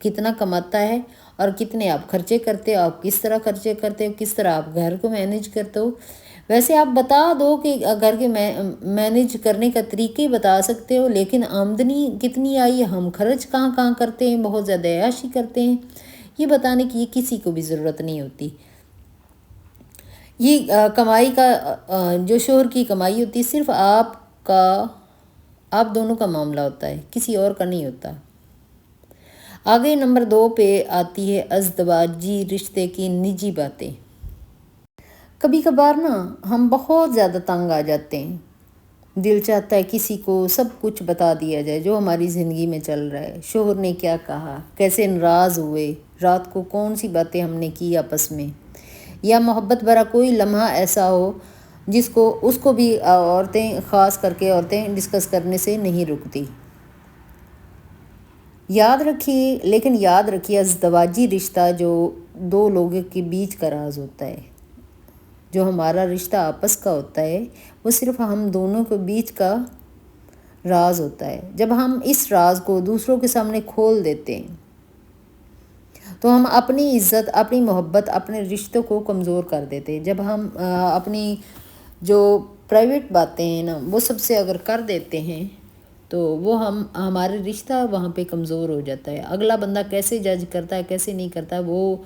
کتنا کماتا ہے اور کتنے آپ خرچے کرتے ہو، آپ کس طرح خرچے کرتے ہو، کس طرح آپ گھر کو مینیج کرتے ہو۔ ویسے آپ بتا دو کہ گھر کے مینیج کرنے کا طریقے بتا سکتے ہو، لیکن آمدنی کتنی آئی، ہم خرچ کہاں کہاں کرتے ہیں، بہت زیادہ عیاشی کرتے ہیں، یہ بتانے کی کسی کو بھی ضرورت نہیں ہوتی۔ یہ کمائی کا جو شوہر کی کمائی ہوتی ہے صرف آپ دونوں کا معاملہ ہوتا ہے، کسی اور کا نہیں ہوتا۔ آگے نمبر 2 پہ آتی ہے ازدواجی رشتے کی نجی باتیں۔ کبھی کبھار ہم بہت زیادہ تنگ آ جاتے ہیں، دل چاہتا ہے کسی کو سب کچھ بتا دیا جائے جو ہماری زندگی میں چل رہا ہے، شوہر نے کیا کہا، کیسے ناراض ہوئے، رات کو کون سی باتیں ہم نے کی آپس میں، یا محبت بھرا کوئی لمحہ ایسا ہو اس کو بھی عورتیں، خاص کر کے عورتیں ڈسکس کرنے سے نہیں رکتی۔ لیکن یاد رکھیے ازدواجی رشتہ جو 2 لوگوں کے بیچ کا راز ہوتا ہے، جو ہمارا رشتہ آپس کا ہوتا ہے، وہ صرف ہم دونوں کے بیچ کا راز ہوتا ہے۔ جب ہم اس راز کو دوسروں کے سامنے کھول دیتے ہیں تو ہم اپنی عزت، اپنی محبت، اپنے رشتوں کو کمزور کر دیتے ہیں۔ جب ہم اپنی جو پرائیویٹ باتیں ہیں وہ سب سے اگر کر دیتے ہیں تو وہ ہمارے رشتہ وہاں پہ کمزور ہو جاتا ہے۔ اگلا بندہ کیسے جج کرتا ہے، کیسے نہیں کرتا، وہ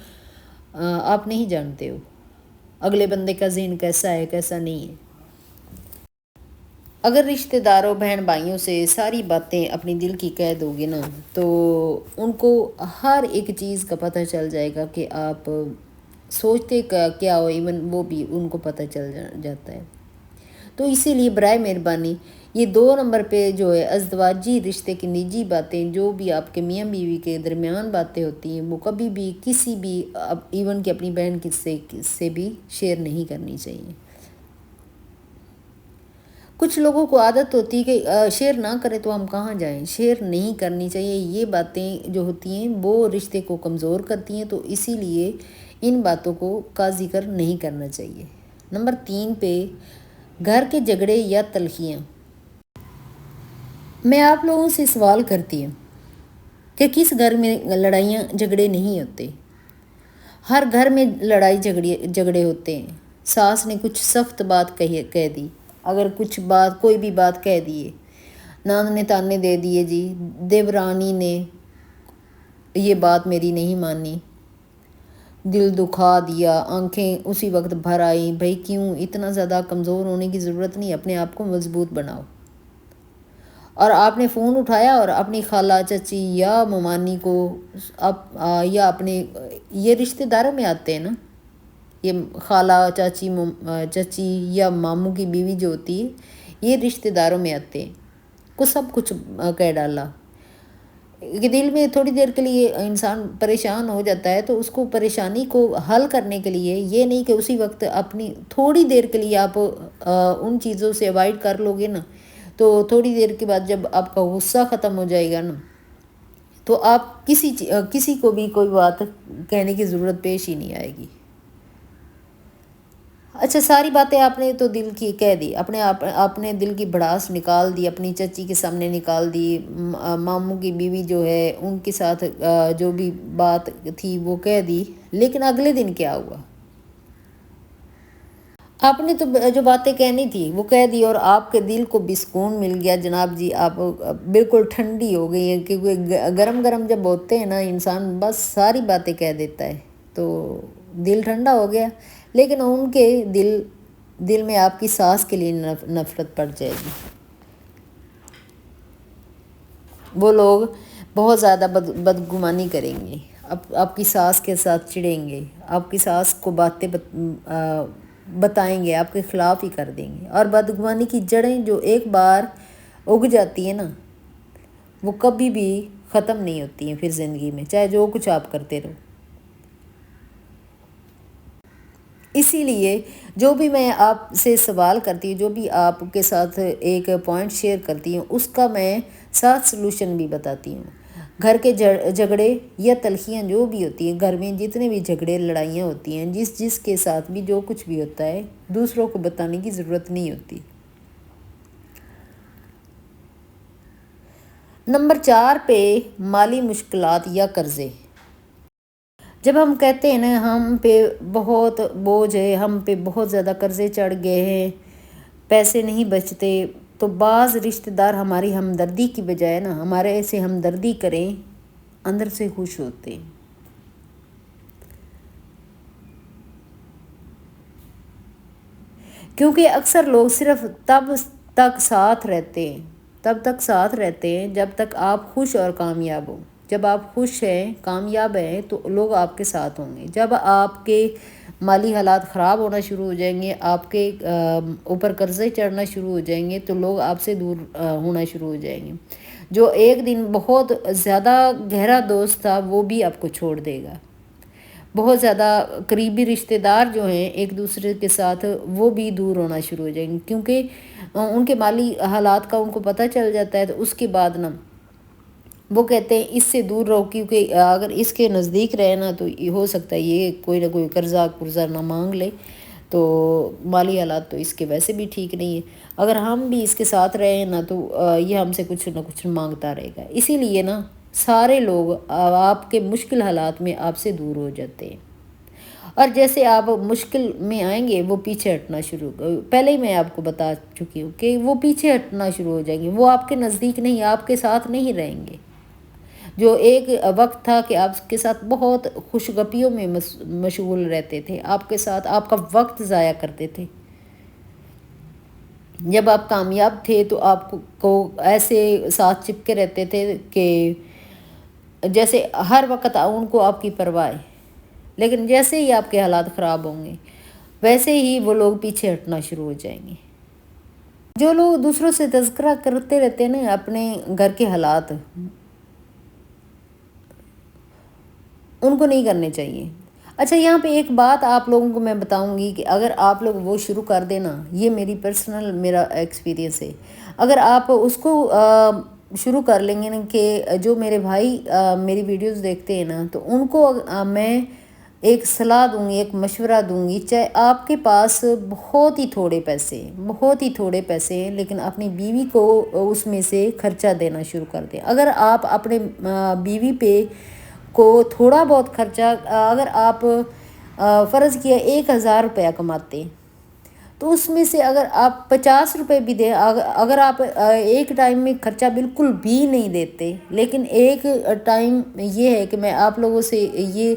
آپ نہیں جانتے ہو، اگلے بندے کا ذہن کیسا ہے، کیسا نہیں ہے۔ اگر رشتہ داروں، بہن بھائیوں سے ساری باتیں اپنی دل کی کہہ دو گے تو ان کو ہر ایک چیز کا پتہ چل جائے گا کہ آپ سوچتے کیا ہو، ایون وہ بھی ان کو پتہ چل جاتا ہے۔ تو اسی لیے برائے مہربانی یہ 2 نمبر پہ جو ہے ازدواجی رشتے کی نجی باتیں، جو بھی آپ کے میاں بیوی کے درمیان باتیں ہوتی ہیں، وہ کبھی بھی کسی بھی ایون کہ اپنی بہن سے بھی شیئر نہیں کرنی چاہیے۔ کچھ لوگوں کو عادت ہوتی ہے کہ شیئر نہ کریں تو ہم کہاں جائیں، شیئر نہیں کرنی چاہیے۔ یہ باتیں جو ہوتی ہیں وہ رشتے کو کمزور کرتی ہیں، تو اسی لیے ان باتوں کا ذکر نہیں کرنا چاہیے۔ نمبر 3 پہ گھر کے جھگڑے یا تلخیاں۔ میں آپ لوگوں سے سوال کرتی ہوں کہ کس گھر میں لڑائیاں جھگڑے نہیں ہوتے؟ ہر گھر میں لڑائی جھگڑے ہوتے ہیں۔ ساس نے کچھ سخت بات کہہ دی، اگر کوئی بھی بات کہہ دیے، ناند نے تانے دے دیے، جی دیورانی نے یہ بات میری نہیں مانی، دل دکھا دیا، آنکھیں اسی وقت بھر آئیں، بھائی کیوں اتنا زیادہ کمزور ہونے کی ضرورت نہیں، اپنے آپ کو مضبوط بناؤ۔ اور آپ نے فون اٹھایا اور اپنی خالہ، چچی یا ممانی کو یا اپنے، یہ رشتہ داروں میں آتے ہیں یہ خالہ، چچی یا ماموں کی بیوی جو ہوتی ہے، یہ رشتہ داروں میں آتے ہیں، کو سب کچھ کہہ ڈالا کہ دل میں تھوڑی دیر کے لیے انسان پریشان ہو جاتا ہے، تو اس کو پریشانی کو حل کرنے کے لیے یہ نہیں کہ اسی وقت اپنی تھوڑی دیر کے لیے آپ ان چیزوں سے اوائڈ کر لو گے تو تھوڑی دیر کے بعد جب آپ کا غصہ ختم ہو جائے گا تو آپ کسی کو بھی کوئی بات کہنے کی ضرورت پیش ہی نہیں آئے گی۔ اچھا، ساری باتیں آپ نے تو دل کی کہہ دی، اپنے دل کی بھڑاس نکال دی، اپنی چچی کے سامنے نکال دی، ماموں کی بیوی جو ہے ان کے ساتھ جو بھی بات تھی وہ کہہ دی، لیکن اگلے دن کیا ہوا؟ آپ نے تو جو باتیں کہنی تھی وہ کہہ دی اور آپ کے دل کو بھی سکون مل گیا، جناب جی آپ بالکل ٹھنڈی ہو گئی ہیں، کیونکہ گرم جب ہوتے ہیں انسان بس ساری باتیں کہہ دیتا ہے تو دل ٹھنڈا ہو گیا، لیکن ان کے دل میں آپ کی ساس کے لیے نفرت پڑ جائے گی۔ وہ لوگ بہت زیادہ بدگمانی کریں گے، آپ کی ساس کے ساتھ چڑیں گے، آپ کی ساس کو باتیں بتائیں گے، آپ کے خلاف ہی کر دیں گے، اور بدگمانی کی جڑیں جو ایک بار اگ جاتی ہیں وہ کبھی بھی ختم نہیں ہوتی ہیں پھر زندگی میں، چاہے جو کچھ آپ کرتے رہو۔ اسی لیے جو بھی میں آپ سے سوال کرتی ہوں، جو بھی آپ کے ساتھ ایک پوائنٹ شیئر کرتی ہوں، اس کا میں ساتھ سلوشن بھی بتاتی ہوں۔ گھر کے جھگڑے یا تلخیاں جو بھی ہوتی ہیں، گھر میں جتنے بھی جھگڑے لڑائیاں ہوتی ہیں، جس کے ساتھ بھی جو کچھ بھی ہوتا ہے دوسروں کو بتانے کی ضرورت نہیں ہوتی۔ نمبر 4 پہ مالی مشکلات یا قرضے۔ جب ہم کہتے ہیں نا ہم پہ بہت بوجھ ہے، ہم پہ بہت زیادہ قرضے چڑھ گئے ہیں، پیسے نہیں بچتے، تو بعض رشتہ دار ہماری ہمدردی کی بجائے نا ہمارے سے ہمدردی کریں، اندر سے خوش ہوتے ہیں۔ کیونکہ اکثر لوگ صرف تب تک ساتھ رہتے ہیں جب تک آپ خوش اور کامیاب ہو۔ جب آپ خوش ہیں، کامیاب ہیں، تو لوگ آپ کے ساتھ ہوں گے۔ جب آپ کے مالی حالات خراب ہونا شروع ہو جائیں گے، آپ کے اوپر قرضے چڑھنا شروع ہو جائیں گے، تو لوگ آپ سے دور ہونا شروع ہو جائیں گے۔ جو ایک دن بہت زیادہ گہرا دوست تھا وہ بھی آپ کو چھوڑ دے گا۔ بہت زیادہ قریبی رشتہ دار جو ہیں ایک دوسرے کے ساتھ، وہ بھی دور ہونا شروع ہو جائیں گے، کیونکہ ان کے مالی حالات کا ان کو پتہ چل جاتا ہے۔ تو اس کے بعد نا وہ کہتے ہیں اس سے دور رہو، کیونکہ اگر اس کے نزدیک رہے نا تو ہو سکتا ہے یہ کوئی نہ کوئی قرضہ نہ مانگ لے، تو مالی حالات تو اس کے ویسے بھی ٹھیک نہیں ہے۔ اگر ہم بھی اس کے ساتھ رہے نا تو یہ ہم سے کچھ نہ کچھ مانگتا رہے گا۔ اسی لیے نا سارے لوگ آپ کے مشکل حالات میں آپ سے دور ہو جاتے ہیں، اور جیسے آپ مشکل میں آئیں گے وہ پیچھے ہٹنا شروع، پہلے ہی میں آپ کو بتا چکی ہوں کہ وہ پیچھے ہٹنا شروع ہو جائیں گے، وہ آپ کے نزدیک نہیں، آپ کے ساتھ نہیں رہیں گے۔ جو ایک وقت تھا کہ آپ کے ساتھ بہت خوشگپیوں میں مشغول رہتے تھے، آپ کے ساتھ آپ کا وقت ضائع کرتے تھے، جب آپ کامیاب تھے تو آپ کو ایسے ساتھ چپکے رہتے تھے کہ جیسے ہر وقت ان کو آپ کی پرواہ ہے۔ لیکن جیسے ہی آپ کے حالات خراب ہوں گے ویسے ہی وہ لوگ پیچھے ہٹنا شروع ہو جائیں گے۔ جو لوگ دوسروں سے تذکرہ کرتے رہتے ہیں نا اپنے گھر کے حالات، ان کو نہیں کرنے چاہیے۔ اچھا، یہاں پہ ایک بات آپ لوگوں کو میں بتاؤں گی کہ اگر آپ لوگ وہ شروع کر دینا، یہ میرا ایکسپیرینس ہے، اگر آپ اس کو شروع کر لیں گے نا، کہ جو میرے بھائی میری ویڈیوز دیکھتے ہیں نا، تو ان کو میں ایک صلاح دوں گی، ایک مشورہ دوں گی، چاہے آپ کے پاس بہت ہی تھوڑے پیسے ہیں لیکن اپنی بیوی کو اس میں سے خرچہ دینا شروع کر دیں۔ اگر آپ اپنے بیوی پہ کو تھوڑا بہت خرچہ، اگر آپ فرض کیا 1,000 روپیہ کماتے ہیں تو اس میں سے اگر آپ 50 روپے بھی دیں، اگر آپ ایک ٹائم میں خرچہ بالکل بھی نہیں دیتے، لیکن ایک ٹائم یہ ہے کہ میں آپ لوگوں سے یہ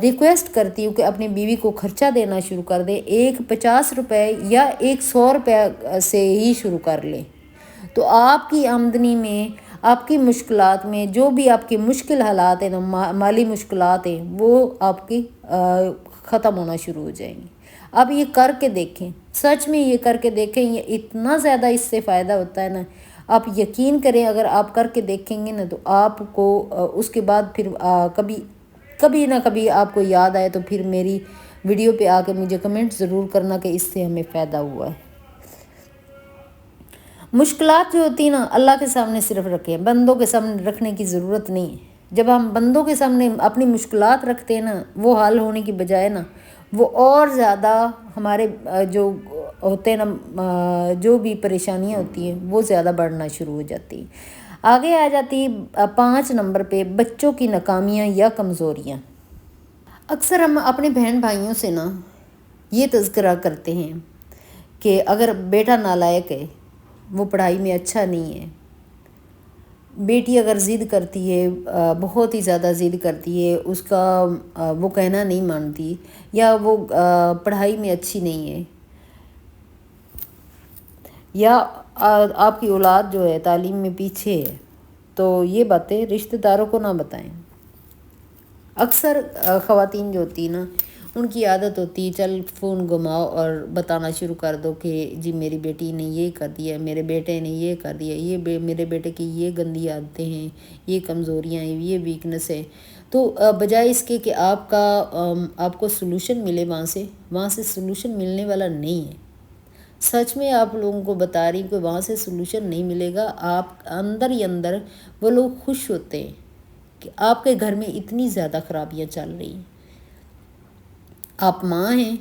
ریکویسٹ کرتی ہوں کہ اپنی بیوی کو خرچہ دینا شروع کر دیں، ایک 50 روپے یا ایک 100 روپے سے ہی شروع کر لیں، تو آپ کی آمدنی میں، آپ کی مشکلات میں، جو بھی آپ کی مشکل حالات ہیں، مالی مشکلات ہیں، وہ آپ کی ختم ہونا شروع ہو جائیں گی۔ آپ یہ کر کے دیکھیں، سچ میں یہ کر کے دیکھیں، یہ اتنا زیادہ اس سے فائدہ ہوتا ہے نا، آپ یقین کریں، اگر آپ کر کے دیکھیں گے نا تو آپ کو اس کے بعد پھر کبھی نہ کبھی آپ کو یاد آئے تو پھر میری ویڈیو پہ آ کے مجھے کمنٹ ضرور کرنا کہ اس سے ہمیں فائدہ ہوا ہے۔ مشکلات جو ہوتی ہیں نا اللہ کے سامنے صرف رکھیں، بندوں کے سامنے رکھنے کی ضرورت نہیں ہے۔ جب ہم بندوں کے سامنے اپنی مشکلات رکھتے ہیں نا، وہ حل ہونے کی بجائے نا وہ اور زیادہ ہمارے جو ہوتے ہیں نا، جو بھی پریشانیاں ہوتی ہیں وہ زیادہ بڑھنا شروع ہو جاتی ہیں۔ آگے آ جاتی 5 نمبر پہ بچوں کی ناکامیاں یا کمزوریاں۔ اکثر ہم اپنے بہن بھائیوں سے نا یہ تذکرہ کرتے ہیں کہ اگر بیٹا نالائق ہے، وہ پڑھائی میں اچھا نہیں ہے، بیٹی اگر ضد کرتی ہے، بہت ہی زیادہ ضد کرتی ہے، اس کا وہ کہنا نہیں مانتی، یا وہ پڑھائی میں اچھی نہیں ہے، یا آپ کی اولاد جو ہے تعلیم میں پیچھے ہے، تو یہ باتیں رشتہ داروں کو نہ بتائیں۔ اکثر خواتین جو ہوتی ہیں نا ان کی عادت ہوتی ہے چل فون گھماؤ اور بتانا شروع کر دو کہ جی میری بیٹی نے یہ کر دیا، میرے بیٹے نے یہ کر دیا، میرے بیٹے کی یہ گندی عادتیں ہیں، یہ کمزوریاں ہیں، یہ ویکنس ہے۔ تو بجائے اس کے کہ آپ کو سلوشن ملے وہاں سے سلوشن ملنے والا نہیں ہے۔ سچ میں آپ لوگوں کو بتا رہی ہوں کہ وہاں سے سلوشن نہیں ملے گا۔ آپ اندر ہی اندر وہ لوگ خوش ہوتے ہیں کہ آپ کے گھر میں اتنی زیادہ خرابیاں چل رہی ہیں۔ آپ ماں ہیں،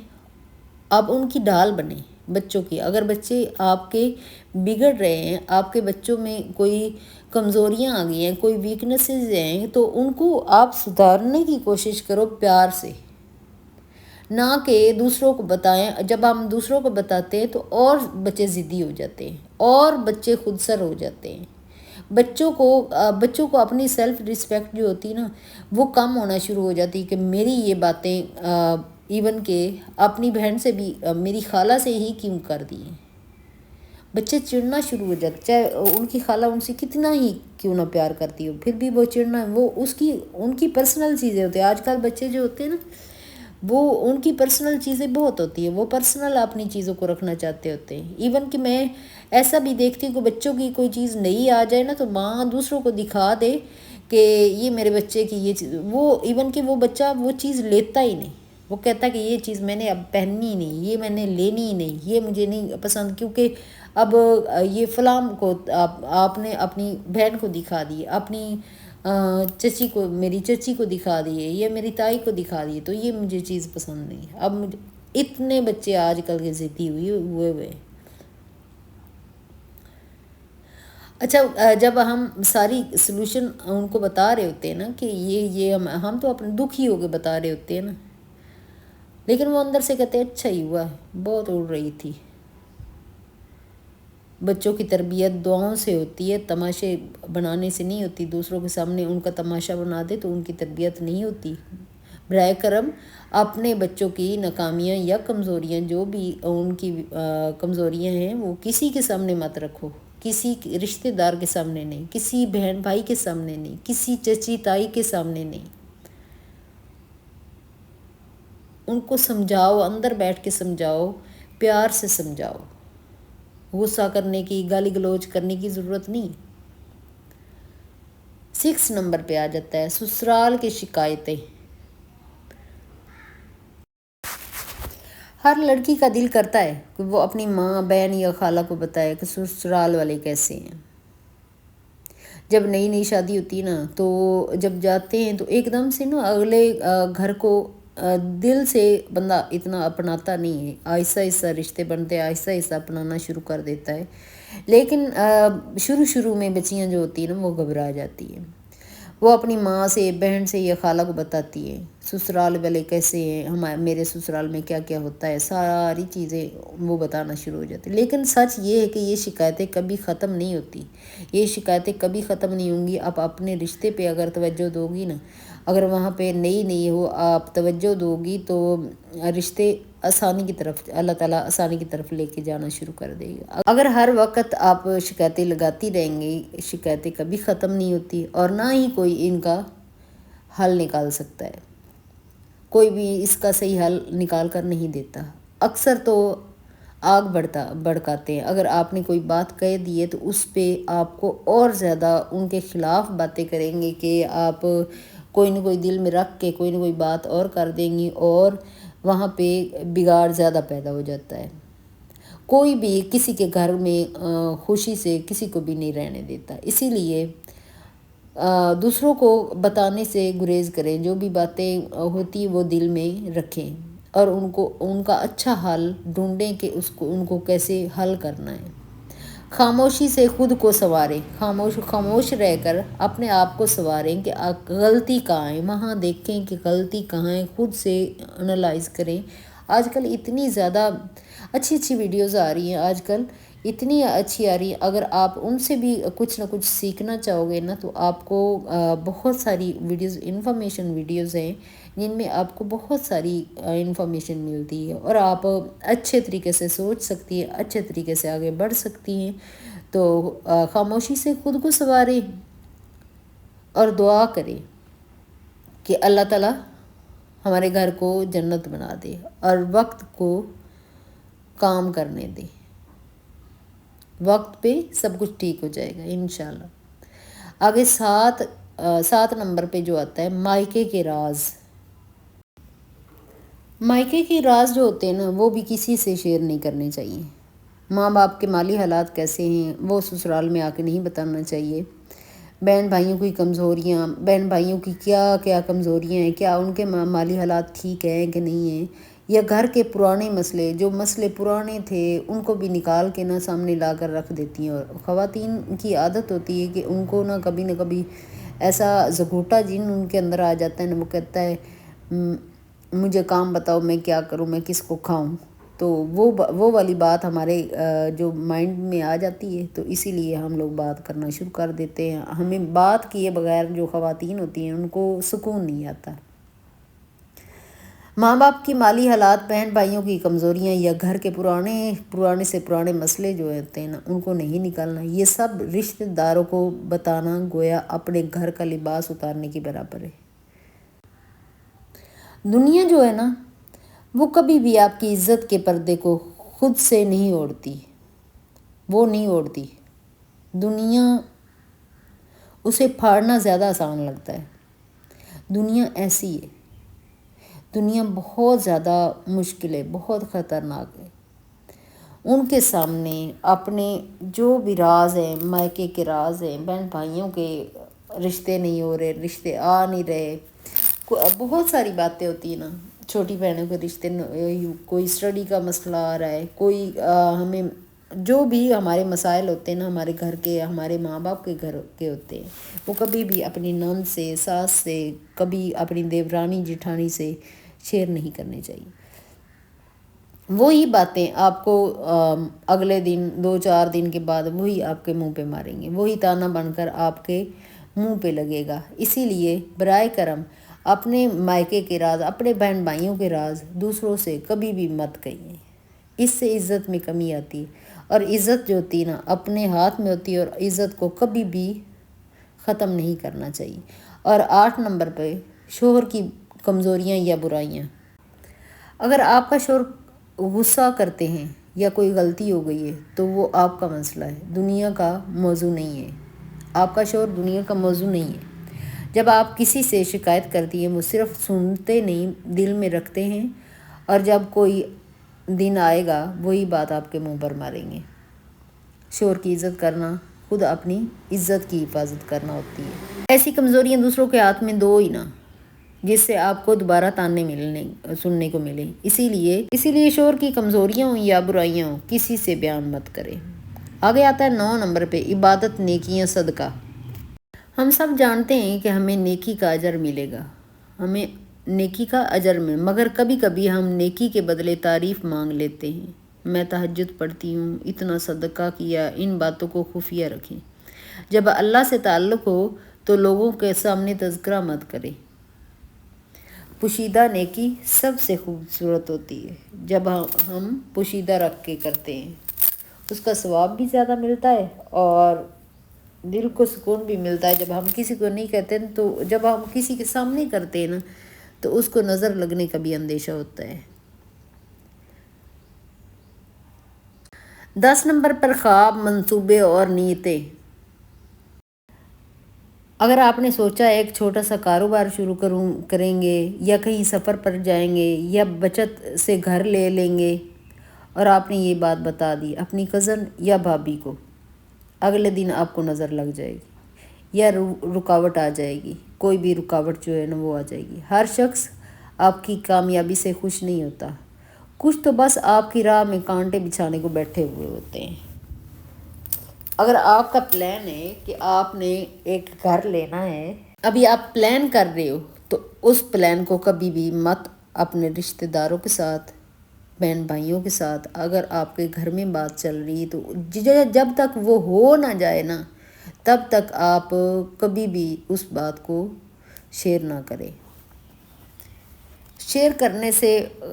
آپ ان کی ڈھال بنیں، بچوں کی. اگر بچے آپ کے بگڑ رہے ہیں، آپ کے بچوں میں کوئی کمزوریاں آ گئی ہیں، کوئی ویکنیسز ہیں، تو ان کو آپ سدھارنے کی کوشش کرو پیار سے، نہ کہ دوسروں کو بتائیں. جب ہم دوسروں کو بتاتے ہیں تو اور بچے ضدی ہو جاتے ہیں اور بچے خود سر ہو جاتے ہیں. بچوں کو اپنی سیلف رسپیکٹ جو ہوتی ہے نا، وہ کم ہونا شروع ہو جاتی ہے کہ میری یہ باتیں ایون کہ اپنی بہن سے بھی، میری خالہ سے ہی کیوں کر دی ہیں. بچے چڑنا شروع ہو جاتے، چاہے ان کی خالہ ان سے کتنا ہی کیوں نہ پیار کرتی ہو، پھر بھی وہ چڑنا، وہ ان کی پرسنل چیزیں ہوتی ہیں. آج کل بچے جو ہوتے ہیں نا، وہ ان کی پرسنل چیزیں بہت ہوتی ہیں، وہ پرسنل اپنی چیزوں کو رکھنا چاہتے ہوتے ہیں. ایون کہ میں ایسا بھی دیکھتی ہوں کہ بچوں کی کوئی چیز نئی آ جائے نا، تو ماں دوسروں کو دکھا دے کہ یہ میرے بچے کی یہ چیز، وہ ایون کہ وہ بچہ وہ چیز لیتا ہی نہیں. وہ کہتا کہ یہ چیز میں نے اب پہننی ہی نہیں، یہ میں نے لینی ہی نہیں، یہ مجھے نہیں پسند، کیونکہ اب یہ فلاں کو آپ نے اپنی بہن کو دکھا دی، اپنی چچی کو، میری چچی کو دکھا دیے، یا میری تائی کو دکھا دیے، تو یہ مجھے چیز پسند نہیں. اب مجھے اتنے بچے آج کل کے ضدی ہوئے. اچھا، جب ہم ساری سلوشن ان کو بتا رہے ہوتے ہیں نا کہ یہ ہم تو اپنے دکھی ہو کے بتا رہے ہوتے ہیں نا، لیکن وہ اندر سے کہتے ہیں اچھا ہی ہوا، بہت اڑ رہی تھی. بچوں کی تربیت دعاؤں سے ہوتی ہے، تماشے بنانے سے نہیں ہوتی. دوسروں کے سامنے ان کا تماشا بنا دے تو ان کی تربیت نہیں ہوتی. برائے کرم اپنے بچوں کی ناکامیاں یا کمزوریاں، جو بھی ان کی کمزوریاں ہیں، وہ کسی کے سامنے مت رکھو، کسی رشتہ دار کے سامنے نہیں، کسی بہن بھائی کے سامنے نہیں، کسی چچی تائی کے سامنے نہیں. ان کو سمجھاؤ، اندر بیٹھ کے سمجھاؤ، پیار سے سمجھاؤ. غصہ کرنے کی، گالی گلوچ کرنے کی ضرورت نہیں. 6 نمبر پہ آ جاتا ہے سسرال کی شکایتیں. ہر لڑکی کا دل کرتا ہے کہ وہ اپنی ماں، بہن یا خالہ کو بتائے کہ سسرال والے کیسے ہیں. جب نئی نئی شادی ہوتی ہے نا، تو جب جاتے ہیں تو ایک دم سے نا اگلے گھر کو دل سے بندہ اتنا اپناتا نہیں ہے. آہستہ آہستہ رشتے بنتے، آہستہ آہستہ اپنانا شروع کر دیتا ہے. لیکن شروع میں بچیاں جو ہوتی ہیں نا، وہ گھبرا جاتی ہیں. وہ اپنی ماں سے، بہن سے یا خالہ کو بتاتی ہے سسرال والے کیسے ہیں، میرے سسرال میں کیا کیا ہوتا ہے، ساری چیزیں وہ بتانا شروع ہو جاتی. لیکن سچ یہ ہے کہ یہ شکایتیں کبھی ختم نہیں ہوتی، یہ شکایتیں کبھی ختم نہیں ہوں گی. آپ اپنے رشتے پہ اگر توجہ دو گی نا، اگر وہاں پہ نئی ہو آپ توجہ دو گی، تو رشتے آسانی کی طرف، اللہ تعالیٰ آسانی کی طرف لے کے جانا شروع کر دے گا. اگر ہر وقت آپ شکایتیں لگاتی رہیں گی، شکایتیں کبھی ختم نہیں ہوتی، اور نہ ہی کوئی ان کا حل نکال سکتا ہے. کوئی بھی اس کا صحیح حل نکال کر نہیں دیتا. اکثر تو آگ بھڑکاتے ہیں. اگر آپ نے کوئی بات کہہ دی ہے تو اس پہ آپ کو اور زیادہ ان کے خلاف باتیں کریں گے کہ آپ کوئی نہ کوئی دل میں رکھ کے کوئی نہ کوئی بات اور کر دیں گی، اور وہاں پہ بگاڑ زیادہ پیدا ہو جاتا ہے. کوئی بھی کسی کے گھر میں خوشی سے کسی کو بھی نہیں رہنے دیتا. اسی لیے دوسروں کو بتانے سے گریز کریں. جو بھی باتیں ہوتی وہ دل میں رکھیں، اور ان کا اچھا حل ڈھونڈیں کہ ان کو کیسے حل کرنا ہے. خاموشی سے خود کو سنواریں. خاموش رہ کر اپنے آپ کو سنواریں کہ غلطی کہاں ہے. وہاں دیکھیں کہ غلطی کہاں ہے، خود سے انالائز کریں. آج کل اتنی زیادہ اچھی ویڈیوز آ رہی ہیں، آج کل اتنی اچھی آ رہی ہے. اگر آپ ان سے بھی کچھ نہ کچھ سیکھنا چاہو گے نا، تو آپ کو بہت ساری ویڈیوز، انفارمیشن ویڈیوز ہیں جن میں آپ کو بہت ساری انفارمیشن ملتی ہے، اور آپ اچھے طریقے سے سوچ سکتی ہیں، اچھے طریقے سے آگے بڑھ سکتی ہیں. تو خاموشی سے خود کو سنواریں اور دعا کریں کہ اللہ تعالیٰ ہمارے گھر کو جنت بنا دے اور وقت کو کام کرنے دے. وقت پہ سب کچھ ٹھیک ہو جائے گا انشاءاللہ. آگے 7 نمبر پہ جو آتا ہے مائکے کے راز. مائکے کے راز جو ہوتے ہیں نا، وہ بھی کسی سے شیئر نہیں کرنے چاہیے. ماں باپ کے مالی حالات کیسے ہیں وہ سسرال میں آ کے نہیں بتانا چاہیے. بہن بھائیوں کی کمزوریاں، بہن بھائیوں کی کیا کیا کمزوریاں ہیں، کیا ان کے مالی حالات ٹھیک ہیں کہ نہیں ہیں، یا گھر کے پرانے مسئلے، جو مسئلے پرانے تھے ان کو بھی نکال کے نہ سامنے لا کر رکھ دیتی ہیں۔ اور خواتین کی عادت ہوتی ہے کہ ان کو نہ کبھی ایسا زگوٹا جن ان کے اندر آ جاتا ہے نہ، وہ کہتا ہے مجھے کام بتاؤ، میں کیا کروں، میں کس کو کھاؤں۔ تو وہ والی بات ہمارے جو مائنڈ میں آ جاتی ہے، تو اسی لیے ہم لوگ بات کرنا شروع کر دیتے ہیں۔ ہمیں بات کیے بغیر جو خواتین ہوتی ہیں ان کو سکون نہیں آتا۔ ماں باپ کی مالی حالات، بہن بھائیوں کی کمزوریاں یا گھر کے پرانے سے پرانے مسئلے جو ہوتے ہیں نا، ان کو نہیں نکالنا، یہ سب رشتہ داروں کو بتانا گویا اپنے گھر کا لباس اتارنے کی برابر ہے۔ دنیا جو ہے نا، وہ کبھی بھی آپ کی عزت کے پردے کو خود سے نہیں اوڑھتی، وہ نہیں اوڑھتی۔ دنیا اسے پھاڑنا زیادہ آسان لگتا ہے۔ دنیا ایسی ہے، دنیا بہت زیادہ مشکل ہے، بہت خطرناک ہے۔ ان کے سامنے اپنے جو بھی راز ہیں، مائکے کے راز ہیں، بہن بھائیوں کے رشتے نہیں ہو رہے، رشتے آ نہیں رہے، بہت ساری باتیں ہوتی ہیں نا، چھوٹی بہنوں کے رشتے، کوئی اسٹڈی کا مسئلہ آ رہا ہے، کوئی ہمیں جو بھی ہمارے مسائل ہوتے ہیں نا، ہمارے گھر کے، ہمارے ماں باپ کے گھر کے ہوتے ہیں، وہ کبھی بھی اپنی نند سے، ساس سے، کبھی اپنی دیورانی جٹھانی سے شیئر نہیں کرنے چاہیے۔ وہی باتیں آپ کو اگلے دن 2-4 دن کے بعد وہی آپ کے منہ پہ ماریں گے، وہی تانا بن کر آپ کے منہ پہ لگے گا۔ اسی لیے برائے کرم اپنے مائکے کے راز، اپنے بہن بھائیوں کے راز دوسروں سے کبھی بھی مت کہیے۔ اس سے عزت میں کمی آتی ہے، اور عزت جو ہوتی ہے نا اپنے ہاتھ میں ہوتی ہے، اور عزت کو کبھی بھی ختم نہیں کرنا چاہیے۔ اور 8 نمبر پہ شوہر کی کمزوریاں یا برائیاں۔ اگر آپ کا شوہر غصہ کرتے ہیں یا کوئی غلطی ہو گئی ہے تو وہ آپ کا مسئلہ ہے، دنیا کا موضوع نہیں ہے۔ آپ کا شوہر دنیا کا موضوع نہیں ہے۔ جب آپ کسی سے شکایت کرتی ہیں، وہ صرف سنتے نہیں، دل میں رکھتے ہیں، اور جب کوئی دن آئے گا وہی بات آپ کے منہ پر ماریں گے۔ شوہر کی عزت کرنا خود اپنی عزت کی حفاظت کرنا ہوتی ہے۔ ایسی کمزوریاں دوسروں کے ہاتھ میں دو ہی نہ، جس سے آپ کو دوبارہ تانے سننے کو ملے۔ اسی لیے شوہر کی کمزوریاں ہوں یا برائیاں ہوں، کسی سے بیان مت کریں۔ آگے آتا ہے 9 نمبر پہ عبادت، نیکیاں، صدقہ۔ ہم سب جانتے ہیں کہ ہمیں نیکی کا اجر ملے گا، ہمیں نیکی کا اجر مگر کبھی کبھی ہم نیکی کے بدلے تعریف مانگ لیتے ہیں۔ میں تہجد پڑھتی ہوں، اتنا صدقہ کیا، ان باتوں کو خفیہ رکھیں۔ جب اللہ سے تعلق ہو تو لوگوں کے سامنے تذکرہ مت کریں۔ پوشیدہ نیکی سب سے خوبصورت ہوتی ہے۔ جب ہم پوشیدہ رکھ کے کرتے ہیں اس کا ثواب بھی زیادہ ملتا ہے، اور دل کو سکون بھی ملتا ہے۔ جب ہم کسی کو نہیں کہتے تو جب ہم کسی کے سامنے کرتے ہیں نا تو اس کو نظر لگنے کا بھی اندیشہ ہوتا ہے۔ 10 نمبر پر خواب، منصوبے اور نیتیں۔ اگر آپ نے سوچا ایک چھوٹا سا کاروبار شروع کریں گے، یا کہیں سفر پر جائیں گے، یا بچت سے گھر لے لیں گے، اور آپ نے یہ بات بتا دی اپنی کزن یا بھابھی کو، اگلے دن آپ کو نظر لگ جائے گی، یا رکاوٹ آ جائے گی، کوئی بھی رکاوٹ جو ہے نا وہ آ جائے گی۔ ہر شخص آپ کی کامیابی سے خوش نہیں ہوتا، کچھ تو بس آپ کی راہ میں کانٹے بچھانے کو بیٹھے ہوئے ہوتے ہیں۔ اگر آپ کا پلان ہے کہ آپ نے ایک گھر لینا ہے، ابھی آپ پلان کر رہے ہو، تو اس پلان کو کبھی بھی مت اپنے رشتہ داروں کے ساتھ، بہن بھائیوں کے ساتھ، اگر آپ کے گھر میں بات چل رہی ہے تو جب تک وہ ہو نہ جائے نا تب تک آپ کبھی بھی اس بات کو شیئر نہ کریں۔ شیئر کرنے سے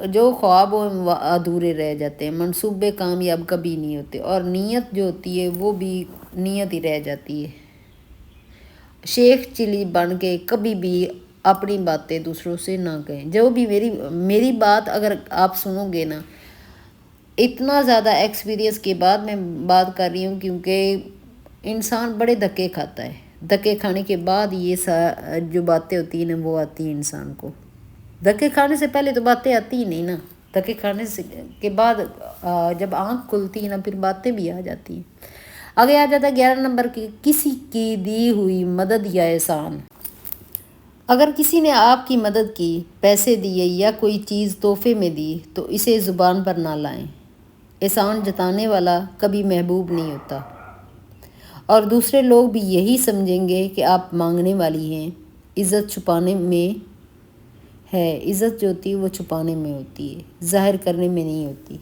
جو خواب ہو وہ ادھورے رہ جاتے ہیں، منصوبے کامیاب کبھی نہیں ہوتے، اور نیت جو ہوتی ہے وہ بھی نیت ہی رہ جاتی ہے۔ شیخ چلی بن کے کبھی بھی اپنی باتیں دوسروں سے نہ کہیں۔ جو بھی میری بات اگر آپ سنو گے نا، اتنا زیادہ ایکسپیرینس کے بعد میں بات کر رہی ہوں، کیونکہ انسان بڑے دھکے کھاتا ہے، دھکے کھانے کے بعد یہ جو باتیں ہوتی ہیں نا وہ آتی ہیں انسان کو۔ دھکے کھانے سے پہلے تو باتیں آتی ہی نہیں نا، دھکے کھانے کے بعد جب آنکھ کھلتی ہے نا پھر باتیں بھی آ جاتی ہیں۔ آگے آ جاتا ہے 11 نمبر کی کسی کی دی ہوئی مدد یا احسان۔ اگر کسی نے آپ کی مدد کی، پیسے دیے یا کوئی چیز تحفے میں دی تو اسے زبان پر نہ لائیں۔ احسان جتانے والا کبھی محبوب نہیں ہوتا، اور دوسرے لوگ بھی یہی سمجھیں گے کہ آپ مانگنے والی ہیں۔ عزت چھپانے میں ہے، عزت جو ہوتی ہے وہ چھپانے میں ہوتی ہے، ظاہر کرنے میں نہیں ہوتی۔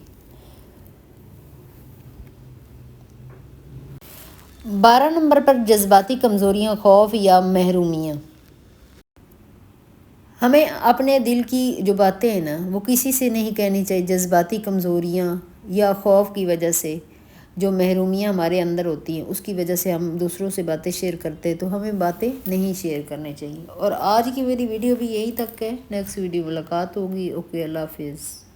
12 نمبر پر جذباتی کمزوریاں، خوف یا محرومیاں۔ ہمیں اپنے دل کی جو باتیں ہیں نا وہ کسی سے نہیں کہنی چاہیے۔ جذباتی کمزوریاں یا خوف کی وجہ سے جو محرومیاں ہمارے اندر ہوتی ہیں اس کی وجہ سے ہم دوسروں سے باتیں شیئر کرتے ہیں، تو ہمیں باتیں نہیں شیئر کرنی چاہیے۔ اور آج کی میری ویڈیو بھی یہی تک ہے، نیکسٹ ویڈیو ملاقات ہوگی۔ اوکے، اللہ حافظ۔